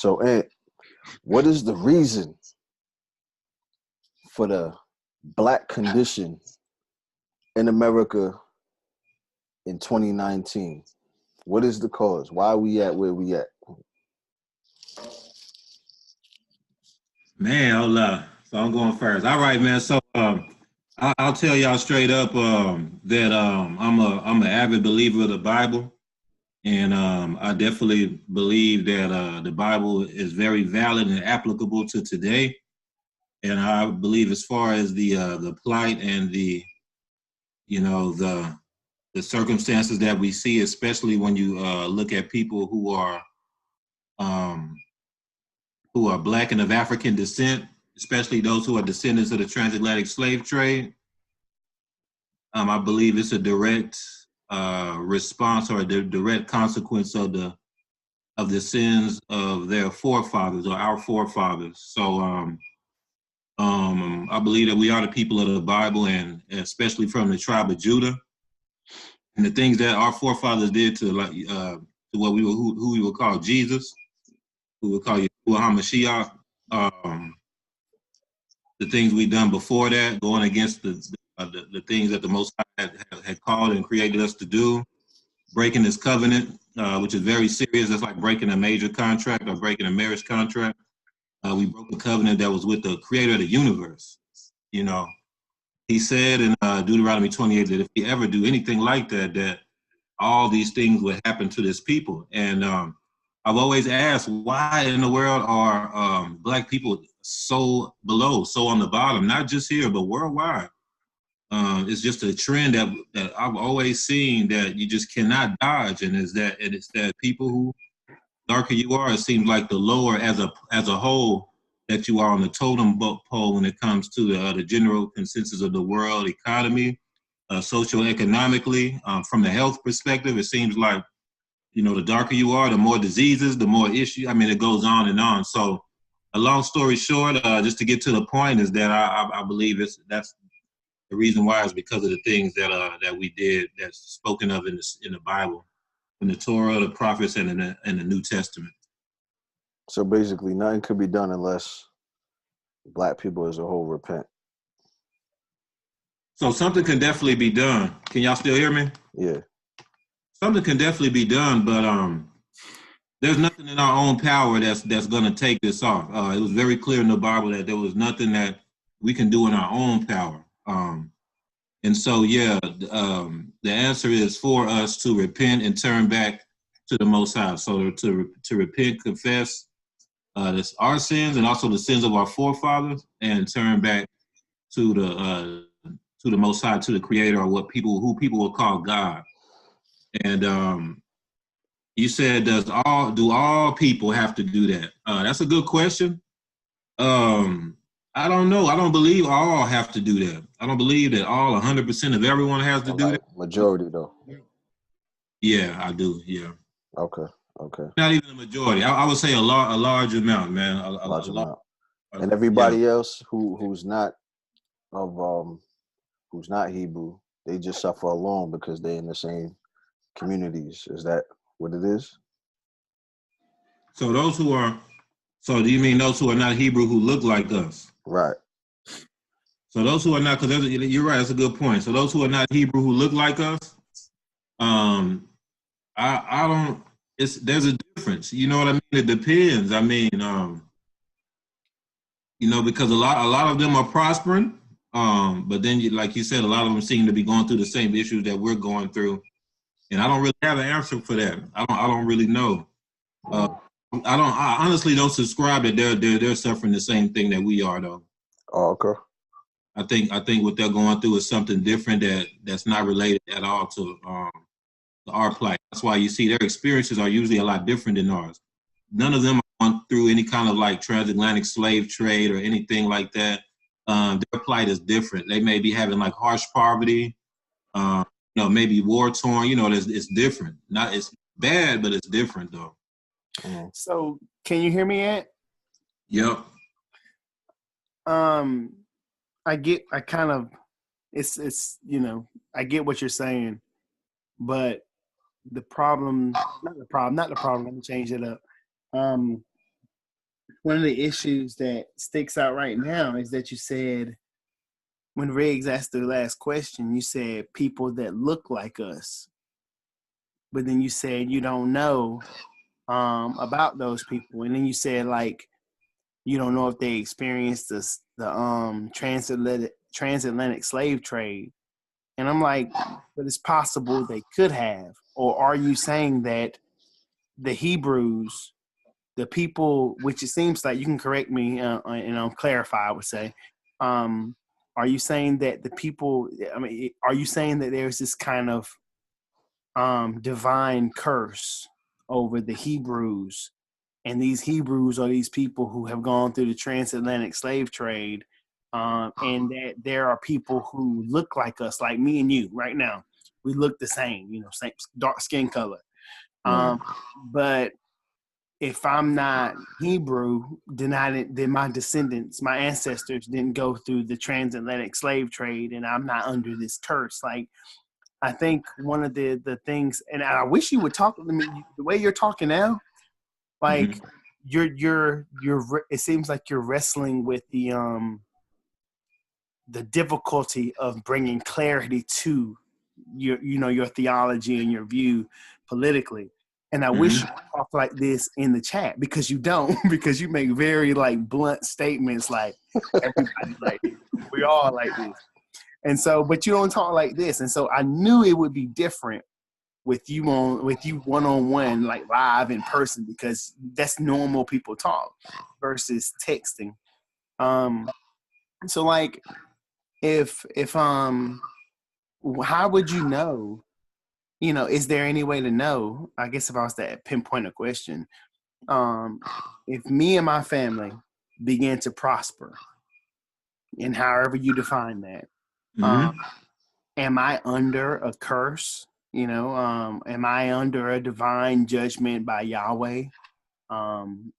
So, Ant, what is the reason for the black condition in America in 2019? What is the cause? Why are we at where we at? Man, hold up. So I'm going first. All right, man. So I'll tell y'all straight up that I'm an avid believer of the Bible, and I definitely believe that the Bible is very valid and applicable to today. And I believe, as far as the plight and the the circumstances that we see, especially when you look at people um, who are black and of African descent, especially those who are descendants of the transatlantic slave trade. I believe it's a direct response or a direct consequence of the sins of their forefathers or our forefathers. So I believe that we are the people of the Bible, and especially from the tribe of Judah, and the things that our forefathers did to what who we would call Jesus, who we would call Yeshua HaMashiach. The things we've done before that, going against the things that the Most High had called and created us to do, breaking this covenant, which is very serious. That's like breaking a major contract or breaking a marriage contract. We broke the covenant that was with the creator of the universe. You know, he said in Deuteronomy 28 that if we ever do anything like that, that all these things would happen to this people. And I've always asked, why in the world are black people so below, so on the bottom, not just here, but worldwide? It's just a trend that I've always seen that you just cannot dodge, and it's that people who darker you are, it seems like the lower as a whole that you are on the totem pole when it comes to the general consensus of the world economy, socioeconomically, from the health perspective. It seems like, the darker you are, the more diseases, the more issues. I mean, it goes on and on. So, a long story short, just to get to the point, is that I believe that's the reason why is because of the things that we did that's spoken of in the Bible, in the Torah, the prophets, and in the New Testament. So basically, nothing could be done unless black people as a whole repent. So something can definitely be done. Can y'all still hear me? Yeah. Something can definitely be done, but there's nothing in our own power that's going to take this off. It was very clear in the Bible that there was nothing that we can do in our own power. And so, the answer is for us to repent and turn back to the Most High. So to repent, confess our sins and also the sins of our forefathers, and turn back to the Most High, to the Creator, or who people will call God. And you said, do all people have to do that? That's a good question. I don't know. I don't believe all have to do that. I don't believe that all 100% of everyone has to do that. Majority, though. Yeah, I do. Yeah. Okay. Not even a majority. I would say a large amount, man. A large amount. And everybody else who's not who's not Hebrew, they just suffer alone because they're in the same communities. Is that what it is? So do you mean those who are not Hebrew who look like us? Right. So those who are not, because you're right, that's a good point. So those who are not Hebrew who look like us, I don't. There's a difference. You know what I mean? It depends. I mean, because a lot of them are prospering, but then, like you said, a lot of them seem to be going through the same issues that we're going through, and I don't really have an answer for that. I don't really know. I honestly don't subscribe that they're suffering the same thing that we are, though. Oh, okay. I think what they're going through is something different that's not related at all to our plight. That's why you see their experiences are usually a lot different than ours. None of them are going through any kind of like transatlantic slave trade or anything like that. Their plight is different. They may be having like harsh poverty, maybe war torn. It's different. It's bad, but it's different though. So, can you hear me, Ant? Yep. I get what you're saying, but not the problem, let me change it up. one of the issues that sticks out right now is that you said, when Riggs asked the last question, you said people that look like us, but then you said you don't know about those people, and then you said like you don't know if they experienced the transatlantic slave trade, and I'm like, but it's possible they could have, or are you saying that the Hebrews, the people, which it seems like, you can correct me and clarify, I would say, are you saying that the people, I mean, are you saying that there's this kind of divine curse over the Hebrews, and these Hebrews are these people who have gone through the transatlantic slave trade, and that there are people who look like us, like me and you right now. We look the same, same dark skin color. But if I'm not Hebrew, then my descendants, my ancestors didn't go through the transatlantic slave trade, and I'm not under this curse. Like, I think one of the things, and I wish you would talk. I mean, the way you're talking now, like you're it seems like you're wrestling with the difficulty of bringing clarity to your theology and your view politically. And I wish you would talk like this in the chat, because you don't, because you make very like blunt statements like everybody like this. We all like this. And so, but you don't talk like this. And so I knew it would be different with you one-on-one, like live in person, because that's normal people talk versus texting. So like if how would you know, is there any way to know, I guess if I was to pinpoint a question, if me and my family began to prosper, and however you define that, am I under a curse? Am I under a divine judgment by Yahweh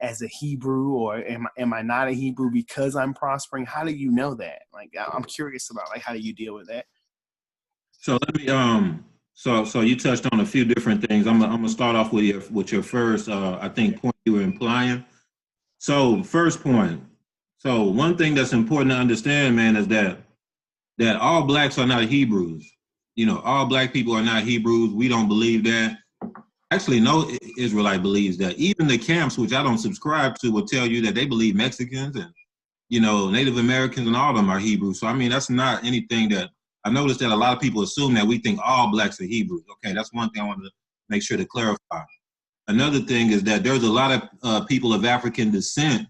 as a Hebrew, or am I not a Hebrew because I'm prospering? How do you know that? Like, I'm curious about, like, how do you deal with that? So let me so you touched on a few different things. I'm gonna start off with your first I think point you were implying. So first point. So one thing that's important to understand, man, is that all blacks are not Hebrews. All black people are not Hebrews. We don't believe that. Actually, no Israelite believes that. Even the camps, which I don't subscribe to, will tell you that they believe Mexicans and, Native Americans and all of them are Hebrews. So, I mean, that's not anything that, I noticed that a lot of people assume that we think all blacks are Hebrews. Okay, that's one thing I wanted to make sure to clarify. Another thing is that there's a lot of people of African descent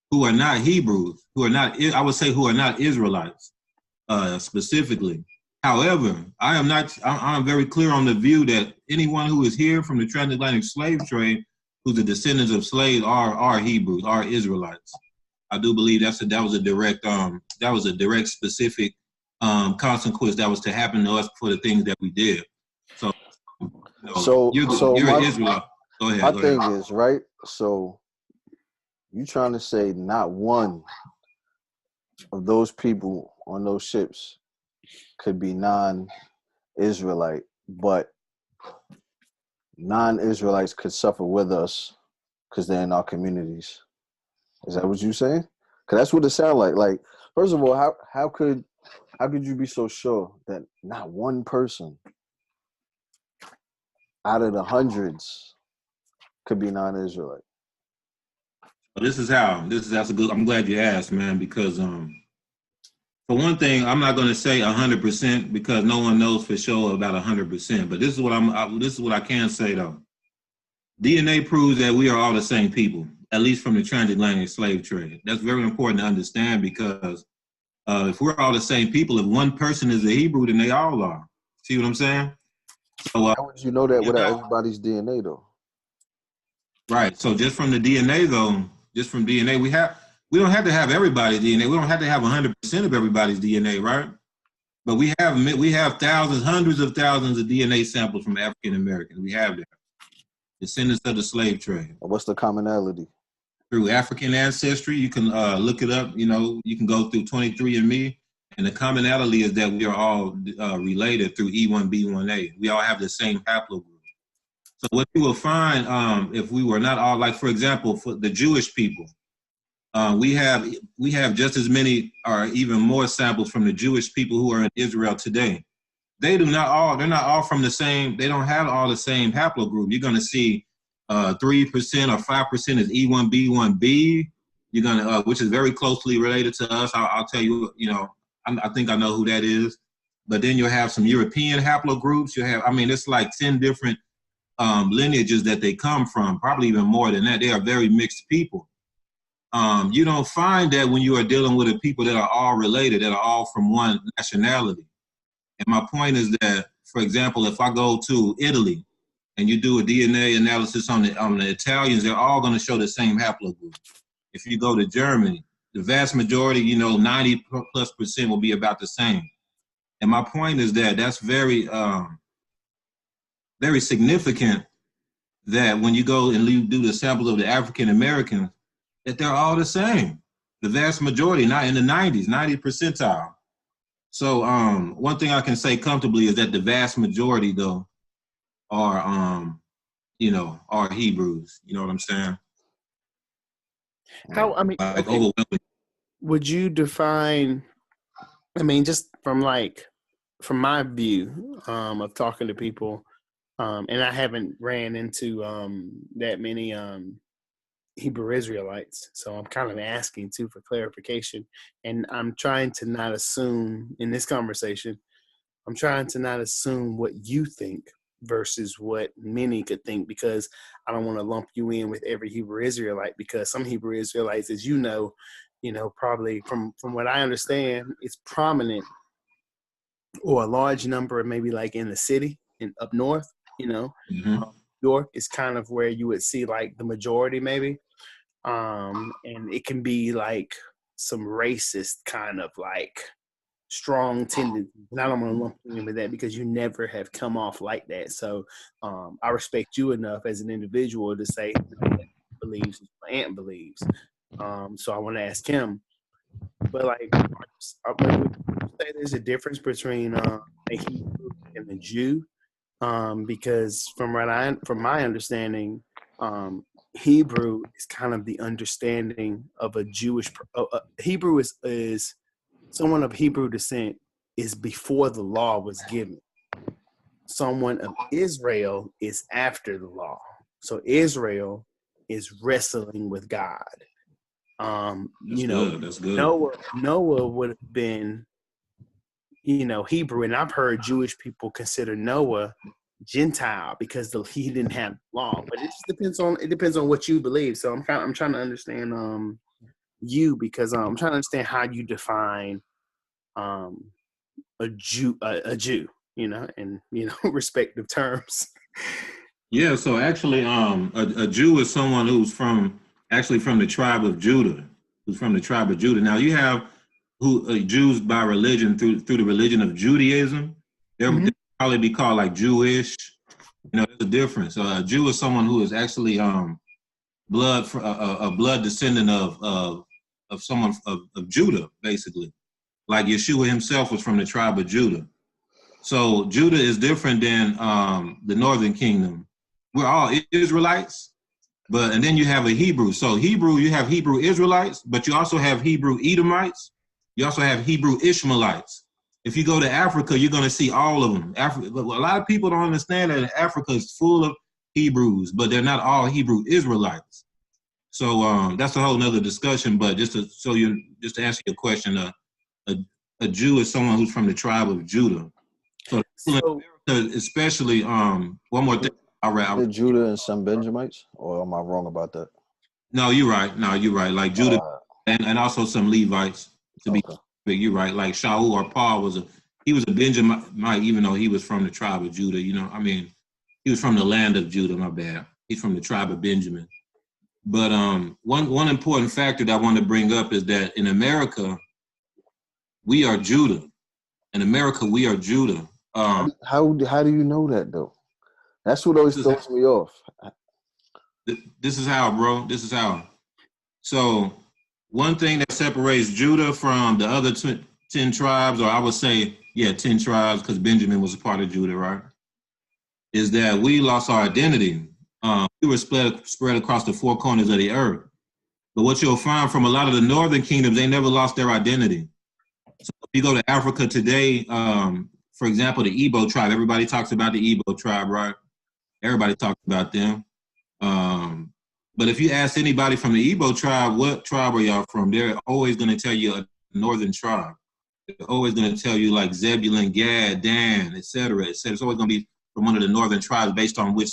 who are not Hebrews, who are not Israelites specifically. However, I'm very clear on the view that anyone who is here from the transatlantic slave trade, who's the descendants of slaves, are Hebrews, are Israelites. I do believe that was a direct specific consequence that was to happen to us for the things that we did. So, you're an Israelite. Go ahead. My thing is, right? So you trying to say not one of those people on those ships could be non-Israelite, but non-Israelites could suffer with us because they're in our communities. Is that what you're saying? Because that's what it sounds like. Like, first of all, how could you be so sure that not one person out of the hundreds could be non-Israelite? That's a good. I'm glad you asked, man, because for one thing, I'm not going to say 100% because no one knows for sure about 100%. But this is what I can say though. DNA proves that we are all the same people, at least from the transatlantic slave trade. That's very important to understand because if we're all the same people, if one person is a Hebrew, then they all are. See what I'm saying? So how would you know that without everybody's DNA though? Right. So just from the DNA though, we don't have to have everybody's DNA. We don't have to have 100% of everybody's DNA, right? But we have thousands, hundreds of thousands of DNA samples from African Americans. We have that. Descendants of the slave trade. What's the commonality? Through African ancestry, you can look it up. You can go through 23andMe, and the commonality is that we are all related through E1B1A. We all have the same haplogroup. So what you will find if we were not all, like for example, for the Jewish people, We have just as many or even more samples from the Jewish people who are in Israel today. They're not all from the same, they don't have all the same haplogroup. You're going to see 3% or 5% is E1B1B. You're going to, which is very closely related to us. I'll tell you, I think I know who that is. But then you'll have some European haplogroups. It's like 10 different lineages that they come from, probably even more than that. They are very mixed people. You don't find that when you are dealing with a people that are all related, that are all from one nationality. And my point is that, for example, if I go to Italy and you do a DNA analysis on the Italians, they're all going to show the same haplogroup. If you go to Germany, the vast majority, 90+% will be about the same. And my point is that that's very, very significant that when you go and you do the samples of the African Americans, that they're all the same. The vast majority, not in the 90s, 90 percentile. So one thing I can say comfortably is that the vast majority, though, are Hebrews. You know what I'm saying? Overwhelming. Would you define? Just from my view of talking to people, and I haven't ran into that many Hebrew Israelites, so I'm kind of asking too for clarification. And I'm trying to not assume in this conversation. I'm trying to not assume what you think versus what many could think, because I don't want to lump you in with every Hebrew Israelite, because some Hebrew Israelites, as you know, probably from what I understand, it's prominent, or a large number, maybe like in the city and up north, Mm-hmm. York is kind of where you would see like the majority maybe. And it can be like some racist kind of like strong tendencies. And I don't want to lump you in with that because you never have come off like that. So I respect you enough as an individual to say believes my aunt believes. So I want to ask him. But like, would you say there's a difference between a Hebrew and a Jew? Because from my understanding, Hebrew is kind of the understanding of a Jewish. Hebrew is someone of Hebrew descent is before the law was given. Someone of Israel is after the law. So Israel is wrestling with God. That's good. Noah would have been, Hebrew, and I've heard Jewish people consider Noah Gentile because he didn't have law. But it just depends on what you believe. So I'm trying to understand you, because I'm trying to understand how you define a Jew, and respective terms. Yeah, so actually, a Jew is someone who's from the tribe of Judah, Now you have Jews by religion through the religion of Judaism. They'll probably be called like Jewish. There's a difference. A Jew is someone who is actually a blood descendant of someone of Judah, basically. Like Yeshua himself was from the tribe of Judah. So Judah is different than the northern kingdom. We're all Israelites, and then you have a Hebrew. So you have Hebrew Israelites, but you also have Hebrew Edomites. You also have Hebrew Ishmaelites. If you go to Africa, you're going to see all of them. But a lot of people don't understand that Africa is full of Hebrews, but they're not all Hebrew Israelites. So that's a whole nother discussion. But just to answer your question, a Jew is someone who's from the tribe of Judah. So especially one more thing. The Judah and some Benjamites, or am I wrong about that? No, you're right. Like Judah and also some Levites. To be specific, you're right. Like Shaul or Paul was a Benjamite, even though he was from the tribe of Judah. He was from the land of Judah. My bad. He's from the tribe of Benjamin. But one important factor that I want to bring up is that in America, we are Judah. In America, we are Judah. How do you know that though? That's what always throws me off. This is how, bro. This is how. So one thing that separates Judah from the other 10 tribes, or I would say, 10 tribes, because Benjamin was a part of Judah, right? Is that we lost our identity. We were spread across the four corners of the earth. But what you'll find from a lot of the northern kingdoms, they never lost their identity. So if you go to Africa today, for example, the Igbo tribe, everybody talks about the Igbo tribe, right? Everybody talks about them. But if you ask anybody from the Igbo tribe, what tribe are y'all from? They're always going to tell you a northern tribe. They're always going to tell you like Zebulun, Gad, Dan, et cetera, et cetera. It's always going to be from one of the northern tribes based on which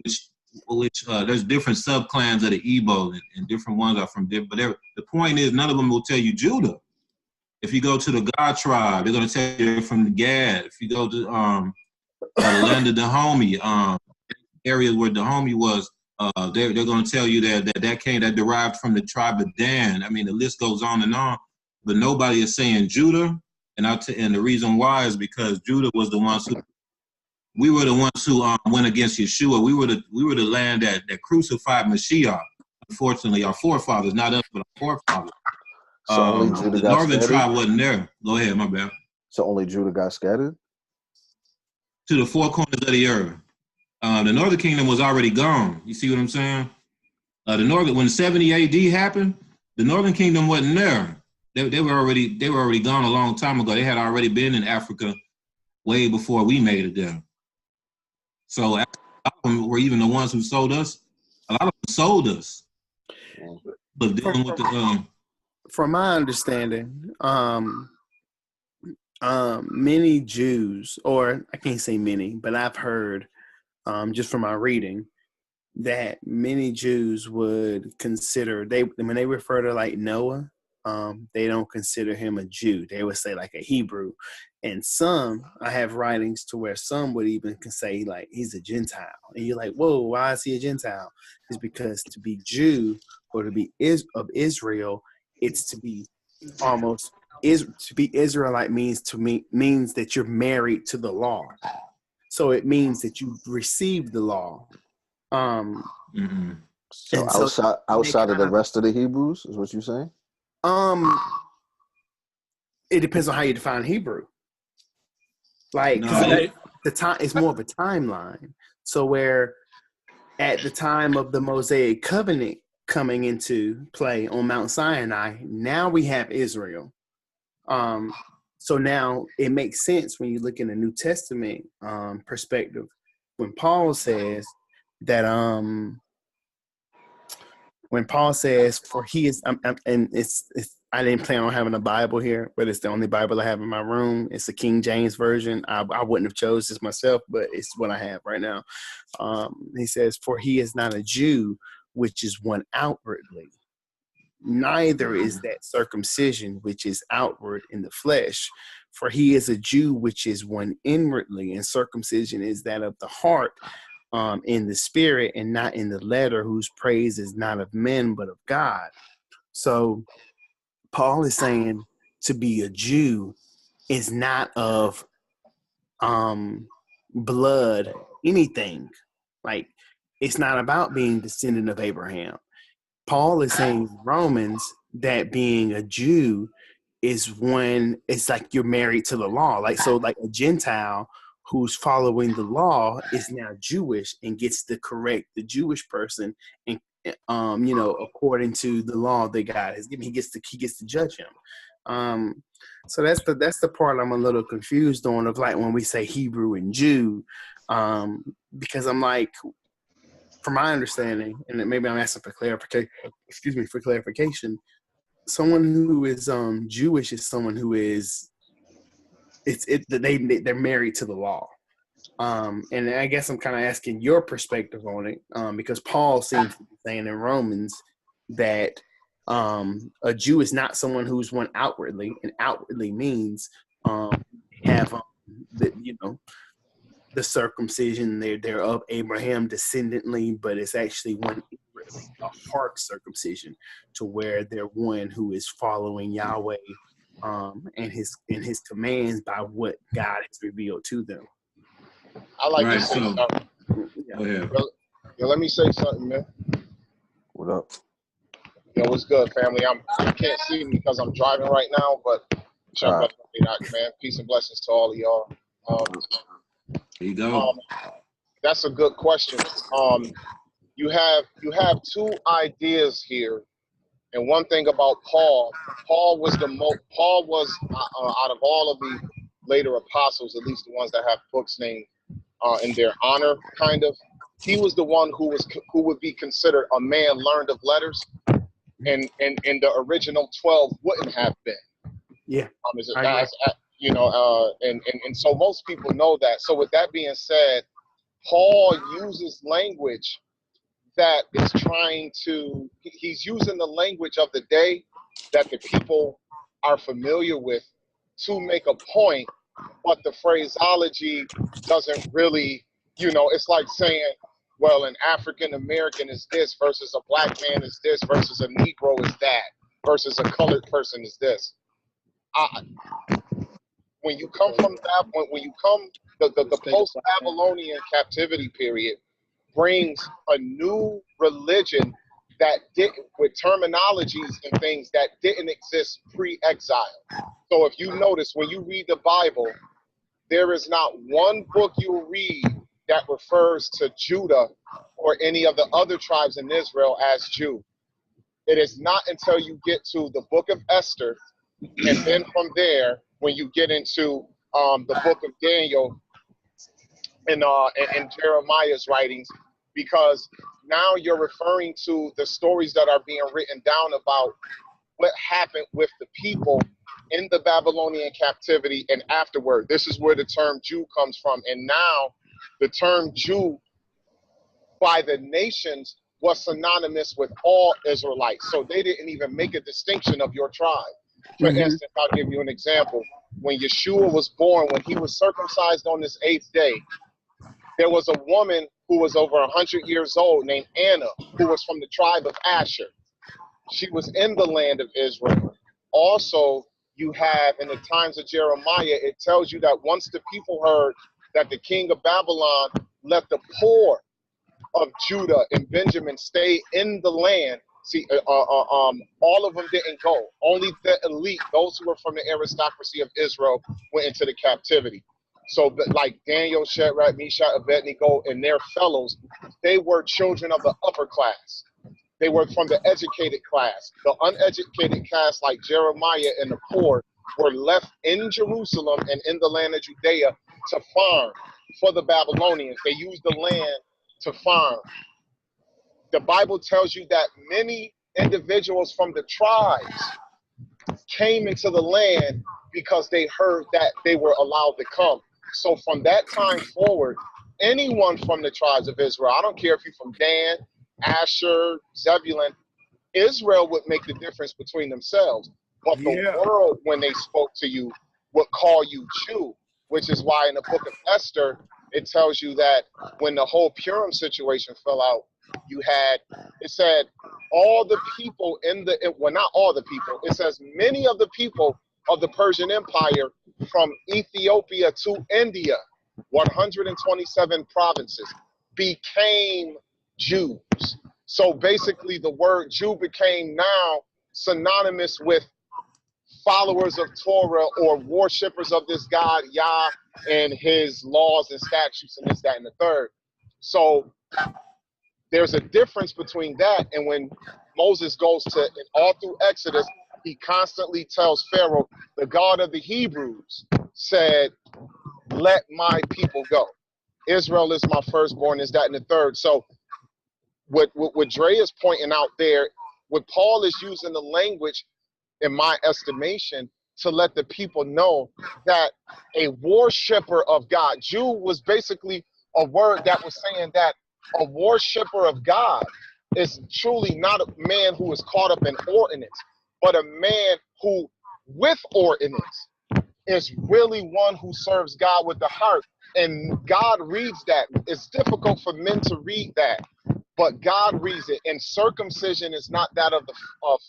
there's different subclans of the Igbo and different ones are from different. But the point is, none of them will tell you Judah. If you go to the God tribe, they're going to tell you from the Gad. If you go to the land of Dahomey, areas where Dahomey was, they're going to tell you that derived from the tribe of Dan. I mean, the list goes on, but nobody is saying Judah. And the reason why is because Judah was the ones who went against Yeshua. We were the land that crucified Mashiach. Unfortunately, our forefathers, not us, but our forefathers. So only Judah the got northern scattered? tribe wasn't there. Go ahead, my bad. So only Judah got scattered? To the four corners of the earth. The northern kingdom was already gone. You see what I'm saying? When 70 AD happened, the northern kingdom wasn't there. They were already gone a long time ago. They had already been in Africa way before we made it there. So a lot of them were even the ones who sold us. A lot of them sold us. But dealing with from my understanding, many Jews, or I can't say many, but I've heard just from my reading that many Jews would consider when they refer to like Noah, they don't consider him a Jew. They would say like a Hebrew. And some, I have writings to where some would even say like he's a Gentile. And you're like, whoa, why is he a Gentile? It's because to be Jew or to be of Israel, it's to be almost to be Israelite means that you're married to the law. So it means that you received the law. So outside of the rest of the Hebrews is what you're saying? It depends on how you define Hebrew. Like the time, it's more of a timeline. So where at the time of the Mosaic covenant coming into play on Mount Sinai, now we have Israel. So now it makes sense when you look in the New Testament perspective when Paul says that for he is and it's I didn't plan on having a Bible here, but it's the only Bible I have in my room. It's a King James version. I wouldn't have chose this myself, but it's what I have right now. He says, "For he is not a Jew, which is one outwardly. Neither is that circumcision, which is outward in the flesh. For he is a Jew, which is one inwardly, and circumcision is that of the heart, in the spirit, and not in the letter, whose praise is not of men, but of God." So Paul is saying to be a Jew is not of blood, anything. Like, it's not about being descendant of Abraham. Paul is saying in Romans that being a Jew is when it's like you're married to the law. Like, so like a Gentile who's following the law is now Jewish and gets to correct the Jewish person, and according to the law that God has given, he gets to judge him. So that's the part I'm a little confused on, of like when we say Hebrew and Jew, because I'm like, from my understanding, and maybe I'm asking for clarification, someone who is Jewish is someone who is they're married to the law. And I guess I'm kind of asking your perspective on it, because Paul seems to be saying in Romans that a Jew is not someone who's one outwardly, and outwardly means have the circumcision. They're of Abraham descendantly, but it's actually one inwardly, a heart circumcision, to where they're one who is following Yahweh and his commands by what God has revealed to them. I like to say something. Yeah. Yo, let me say something, man. What up? Yo, what's good, family? You can't see me because I'm driving right now, but man, peace and blessings to all of y'all. There you go. That's a good question. you have two ideas here. And one thing about Paul was out of all of the later apostles, at least the ones that have books named in their honor, kind of, he was the one who would be considered a man learned of letters, and the original 12 wouldn't have been. Yeah. And so most people know that. So with that being said, Paul uses language that is he's using the language of the day that the people are familiar with to make a point, but the phraseology doesn't really, it's like saying, well, an African American is this versus a black man is this versus a Negro is that versus a colored person is this. When you come from that, the post-Babylonian captivity period brings a new religion with terminologies and things that didn't exist pre-exile. So if you notice, when you read the Bible, there is not one book you'll read that refers to Judah or any of the other tribes in Israel as Jew. It is not until you get to the book of Esther, and then from there, when you get into the book of Daniel and Jeremiah's writings, because now you're referring to the stories that are being written down about what happened with the people in the Babylonian captivity and afterward. This is where the term Jew comes from. And now the term Jew by the nations was synonymous with all Israelites. So they didn't even make a distinction of your tribe. For instance, I'll give you an example. When Yeshua was born, when he was circumcised on this 8th day, there was a woman who was over 100 years old named Anna, who was from the tribe of Asher. She was in the land of Israel. Also, you have in the times of Jeremiah, it tells you that once the people heard that the king of Babylon let the poor of Judah and Benjamin stay in the land, all of them didn't go. Only the elite, those who were from the aristocracy of Israel, went into the captivity. So like Daniel, Shadrach, Meshach, Abednego, and their fellows, they were children of the upper class. They were from the educated class. The uneducated class, like Jeremiah and the poor, were left in Jerusalem and in the land of Judea to farm for the Babylonians. They used the land to farm. The Bible tells you that many individuals from the tribes came into the land because they heard that they were allowed to come. So from that time forward, anyone from the tribes of Israel, I don't care if you're from Dan, Asher, Zebulun, Israel would make the difference between themselves. But the world, when they spoke to you, would call you Jew, which is why in the book of Esther, it tells you that when the whole Purim situation fell out, it said all the people not all the people, it says many of the people of the Persian Empire from Ethiopia to India, 127 provinces, became Jews. So basically the word Jew became now synonymous with followers of Torah or worshippers of this God, Yah, and his laws and statutes and this, that, and the third. So there's a difference between that and when Moses goes to, all through Exodus, he constantly tells Pharaoh, the God of the Hebrews said, let my people go. Israel is my firstborn, is that, and the third. So what Dre is pointing out there, what Paul is using the language, in my estimation, to let the people know that a worshipper of God, Jew was basically a word that was saying that a worshipper of God is truly not a man who is caught up in ordinance, but a man who, with ordinance, is really one who serves God with the heart. And God reads that. It's difficult for men to read that, but God reads it. And circumcision is not that of the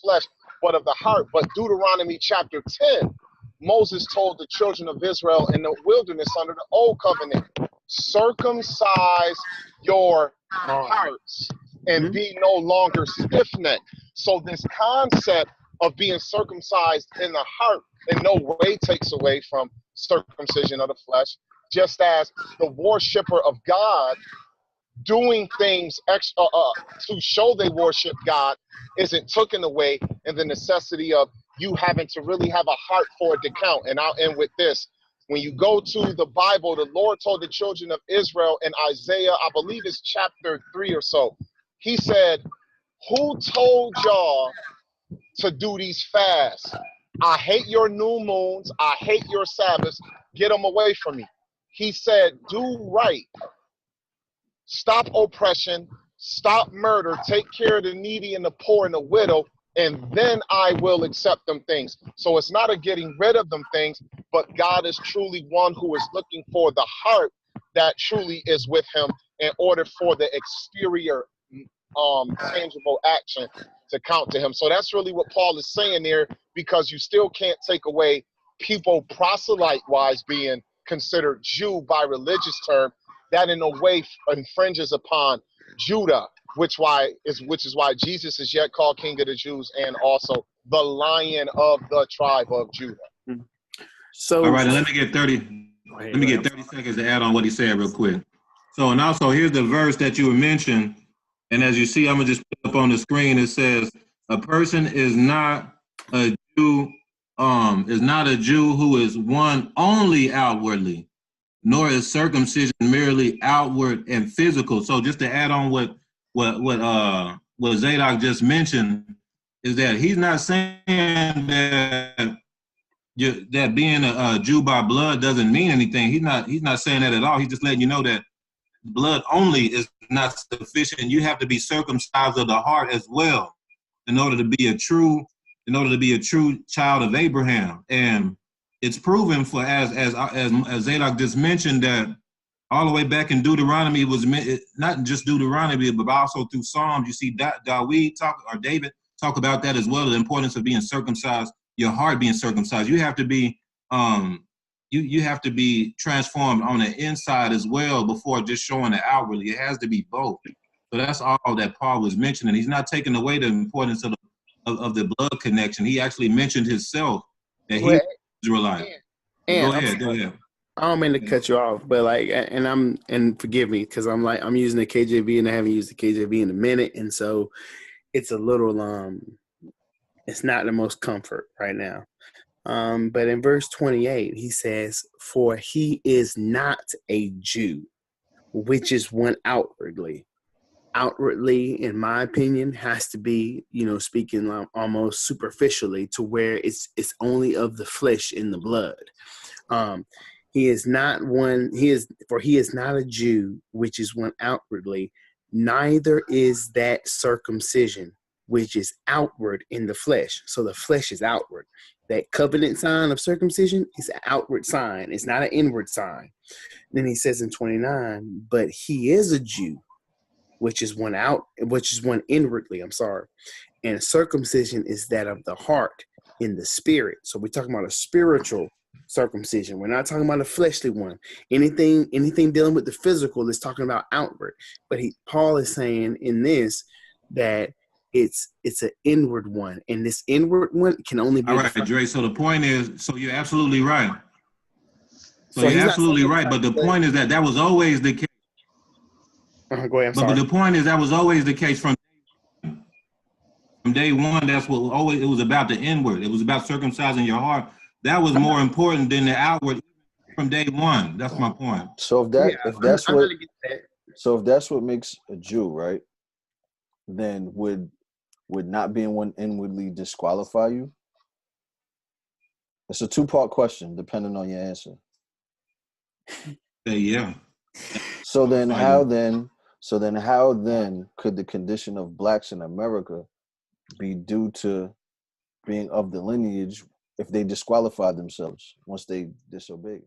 flesh, but of the heart. But Deuteronomy chapter 10, Moses told the children of Israel in the wilderness under the old covenant, circumcise your hearts and be no longer stiff-necked. So this concept of being circumcised in the heart in no way takes away from circumcision of the flesh, just as the worshipper of God doing things extra to show they worship God isn't taken away, and the necessity of you having to really have a heart for it to count. And I'll end with this. When you go to the Bible, the Lord told the children of Israel in Isaiah, I believe it's chapter 3 or so, he said, who told y'all to do these fasts? I hate your new moons. I hate your Sabbaths. Get them away from me. He said, do right. Stop oppression. Stop murder. Take care of the needy and the poor and the widow. And then I will accept them things. So it's not a getting rid of them things, but God is truly one who is looking for the heart that truly is with him in order for the exterior tangible action to count to him. So that's really what Paul is saying there, because you still can't take away people proselyte wise being considered Jew by religious term. That in a way infringes upon Judah, which is why Jesus is yet called King of the Jews and also the Lion of the tribe of Judah. So all right, and let me get 30 seconds to add on what he said real quick. So, and also here's the verse that you mentioned. And as you see, I'm gonna just put up on the screen. It says, a person is not a Jew who is one only outwardly, nor is circumcision merely outward and physical. So just to add on what Zaydok just mentioned, is that he's not saying that being a Jew by blood doesn't mean anything. He's not saying that at all. He's just letting you know that blood only is not sufficient. You have to be circumcised of the heart as well in order to be a true child of Abraham. And it's proven for as Zaydok just mentioned, that all the way back in Deuteronomy was not just Deuteronomy, but also through Psalms. You see David talk about that as well, the importance of being circumcised, your heart being circumcised. You have to be you have to be transformed on the inside as well before just showing it outwardly. It has to be both. So that's all that Paul was mentioning. He's not taking away the importance of the blood connection. He actually mentioned himself that he was Israelite. Go ahead. I don't mean to cut you off, but and forgive me, because I'm using the KJV and I haven't used the KJV in a minute, and so it's a little it's not the most comfort right now. But in verse 28, he says, for he is not a Jew, which is one outwardly. Outwardly, in my opinion, has to be, speaking almost superficially, to where it's only of the flesh in the blood. He is not a Jew, which is one outwardly, neither is that circumcision, which is outward in the flesh. So the flesh is outward. That covenant sign of circumcision is an outward sign. It's not an inward sign. Then he says in 29, but he is a Jew, which is one inwardly, and circumcision is that of the heart in the spirit. So we're talking about a spiritual circumcision. We're not talking about a fleshly one. Anything dealing with the physical is talking about outward. But Paul is saying in this that it's an inward one, and this inward one can only be. All right, Dre. So the point is, so you're absolutely right. So you're absolutely right. But the point is that was always the case. Go ahead. But the point is that was always the case from day one. That's what always, it was about, the inward. It was about circumcising your heart. That was more important than the outward from day one. That's my point. So if that's what makes a Jew, right, then would not being one inwardly disqualify you? It's a two-part question, depending on your answer. Yeah. So then how then could the condition of blacks in America be due to being of the lineage if they disqualified themselves once they disobeyed?